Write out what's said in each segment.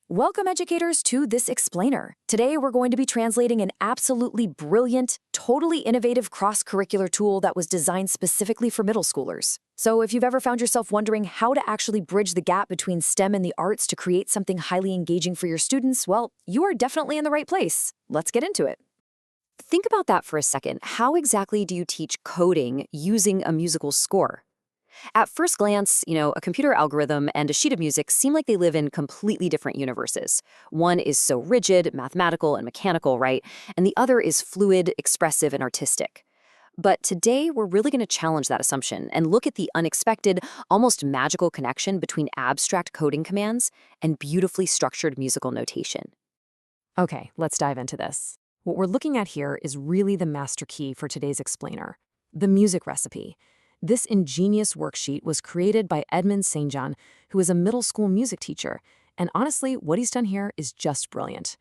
Welcome, educators, to this explainer. Today, we're going to be translating an absolutely brilliant, totally innovative cross-curricular tool that was designed specifically for middle schoolers. So if you've ever found yourself wondering how to actually bridge the gap between STEM and the arts to create something highly engaging for your students, well, you are definitely in the right place. Let's get into it. Think about that for a second. How exactly do you teach coding using a musical score? At first glance, a computer algorithm and a sheet of music seem like they live in completely different universes. One is so rigid, mathematical, and mechanical, right? And the other is fluid, expressive, and artistic. But today, we're really going to challenge that assumption and look at the unexpected, almost magical connection between abstract coding commands and beautifully structured musical notation. Okay, let's dive into this. What we're looking at here is really the master key for today's explainer, the music recipe. This ingenious worksheet was created by Edmond Saint-Jean, who is a middle school music teacher, and honestly, what he's done here is just brilliant.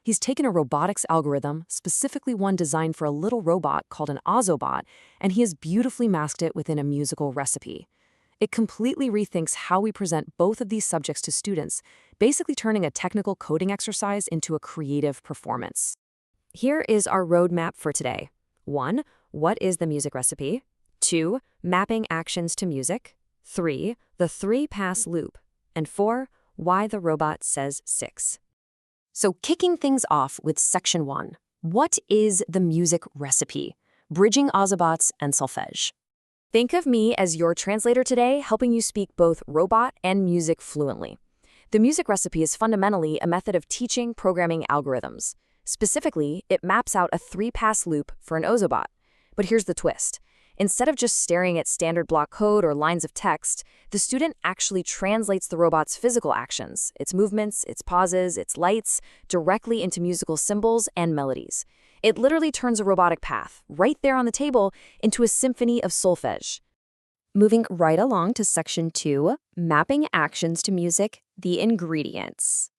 He's taken a robotics algorithm, specifically one designed for a little robot called an Ozobot, and he has beautifully masked it within a musical recipe. It completely rethinks how we present both of these subjects to students, basically turning a technical coding exercise into a creative performance. Here is our roadmap for today. 1. What is the music recipe? 2. Mapping actions to music. 3. The 3-pass loop. And 4. Why the robot says 6. So kicking things off with Section 1. What is the music recipe? Bridging Ozobots and solfege. Think of me as your translator today, helping you speak both robot and music fluently. The music recipe is fundamentally a method of teaching programming algorithms. Specifically, it maps out a 3-pass loop for an Ozobot. But here's the twist. Instead of just staring at standard block code or lines of text, the student actually translates the robot's physical actions, its movements, its pauses, its lights, directly into musical symbols and melodies. It literally turns a robotic path, right there on the table, into a symphony of solfege. Moving right along to Section 2, mapping actions to music, the ingredients.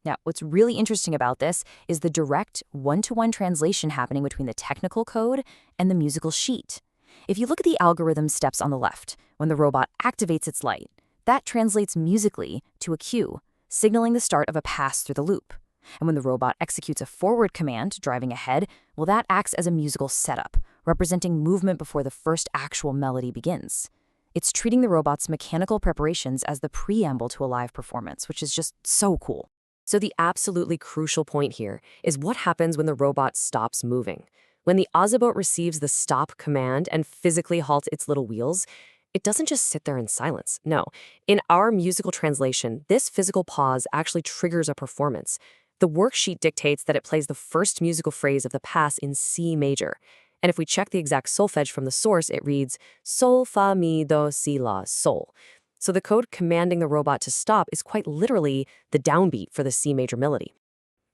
Now, what's really interesting about this is the direct one-to-one translation happening between the technical code and the musical sheet. If you look at the algorithm steps on the left, when the robot activates its light, that translates musically to a cue, signaling the start of a pass through the loop. And when the robot executes a forward command, driving ahead, well, that acts as a musical setup, representing movement before the first actual melody begins. It's treating the robot's mechanical preparations as the preamble to a live performance, which is just so cool. So the absolutely crucial point here is what happens when the robot stops moving. When the Ozobot receives the stop command and physically halts its little wheels, it doesn't just sit there in silence. No, in our musical translation, this physical pause actually triggers a performance. The worksheet dictates that it plays the first musical phrase of the pass in C major. And if we check the exact solfege from the source, it reads sol, fa, mi, do, si, la, sol. So the code commanding the robot to stop is quite literally the downbeat for the C major melody.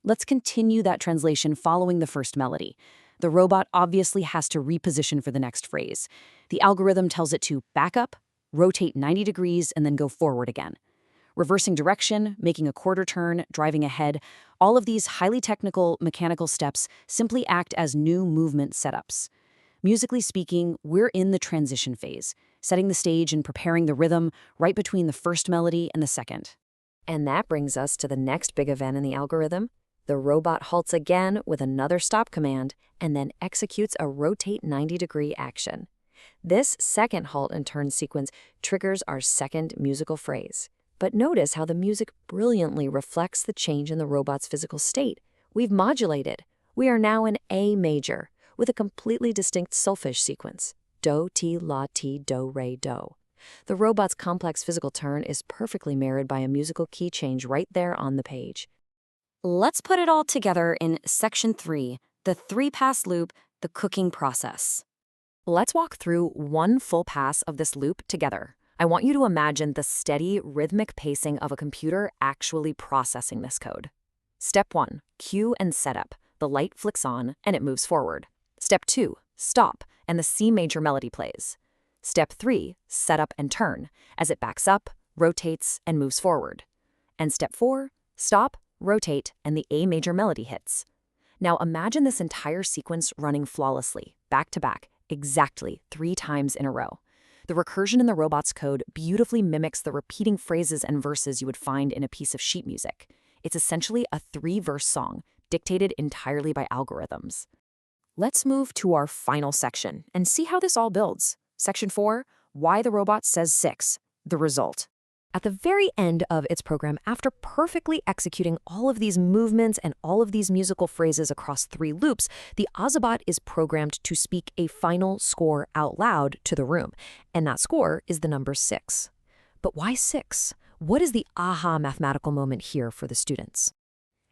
Let's continue that translation following the first melody. The robot obviously has to reposition for the next phrase. The algorithm tells it to back up, rotate 90 degrees, and then go forward again. Reversing direction, making a quarter turn, driving ahead, all of these highly technical mechanical steps simply act as new movement setups. Musically speaking, we're in the transition phase, setting the stage and preparing the rhythm right between the first melody and the second. And that brings us to the next big event in the algorithm. The robot halts again with another stop command and then executes a rotate 90-degree action. This second halt and turn sequence triggers our second musical phrase. But notice how the music brilliantly reflects the change in the robot's physical state. We've modulated. We are now in A major with a completely distinct solfege sequence. Do, ti, la, ti, do, re, do. The robot's complex physical turn is perfectly mirrored by a musical key change right there on the page. Let's put it all together in Section 3, the 3-pass loop, the cooking process. Let's walk through one full pass of this loop together. I want you to imagine the steady, rhythmic pacing of a computer actually processing this code. Step 1, cue and setup. The light flicks on and it moves forward. Step 2, stop, and the C major melody plays. Step 3, setup and turn, as it backs up, rotates, and moves forward. And Step 4, stop, rotate, and the A major melody hits. Now imagine this entire sequence running flawlessly, back to back, exactly 3 times in a row. The recursion in the robot's code beautifully mimics the repeating phrases and verses you would find in a piece of sheet music. It's essentially a 3-verse song, dictated entirely by algorithms. Let's move to our final section and see how this all builds. Section 4, why the robot says 6, the result. At the very end of its program, after perfectly executing all of these movements and all of these musical phrases across 3 loops, the Ozobot is programmed to speak a final score out loud to the room, and that score is the number 6. But why 6? What is the aha mathematical moment here for the students?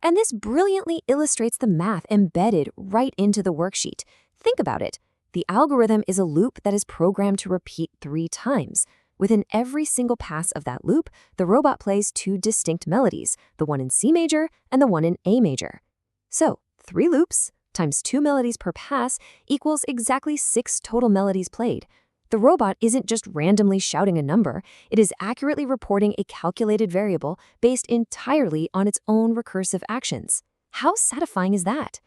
And this brilliantly illustrates the math embedded right into the worksheet. Think about it. The algorithm is a loop that is programmed to repeat 3 times. Within every single pass of that loop, the robot plays 2 distinct melodies, the one in C major and the one in A major. So, 3 loops times 2 melodies per pass equals exactly 6 total melodies played. The robot isn't just randomly shouting a number, it is accurately reporting a calculated variable based entirely on its own recursive actions. How satisfying is that?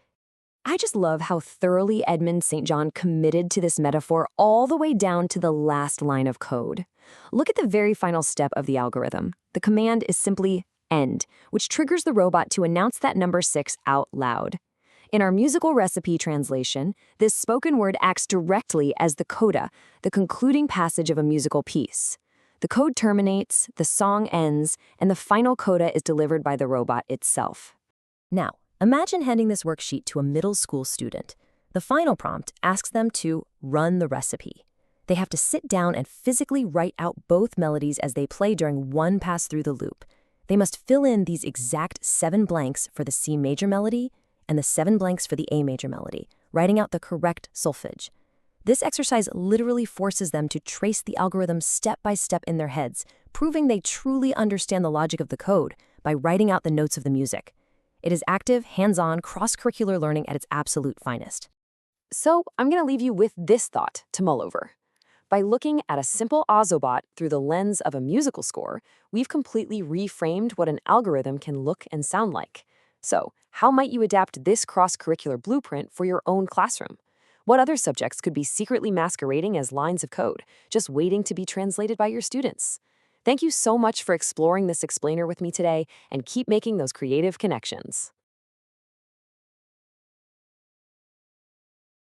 I just love how thoroughly Edmond Saint-Jean committed to this metaphor all the way down to the last line of code. Look at the very final step of the algorithm. The command is simply end, which triggers the robot to announce that number 6 out loud. In our musical recipe translation, this spoken word acts directly as the coda, the concluding passage of a musical piece. The code terminates, the song ends, and the final coda is delivered by the robot itself. Now, imagine handing this worksheet to a middle school student. The final prompt asks them to run the recipe. They have to sit down and physically write out both melodies as they play during one pass through the loop. They must fill in these exact 7 blanks for the C major melody and the 7 blanks for the A major melody, writing out the correct solfege. This exercise literally forces them to trace the algorithm step by step in their heads, proving they truly understand the logic of the code by writing out the notes of the music. It is active, hands-on, cross-curricular learning at its absolute finest. So I'm going to leave you with this thought to mull over. By looking at a simple Ozobot through the lens of a musical score, we've completely reframed what an algorithm can look and sound like. So, how might you adapt this cross-curricular blueprint for your own classroom? What other subjects could be secretly masquerading as lines of code, just waiting to be translated by your students? Thank you so much for exploring this explainer with me today, and keep making those creative connections.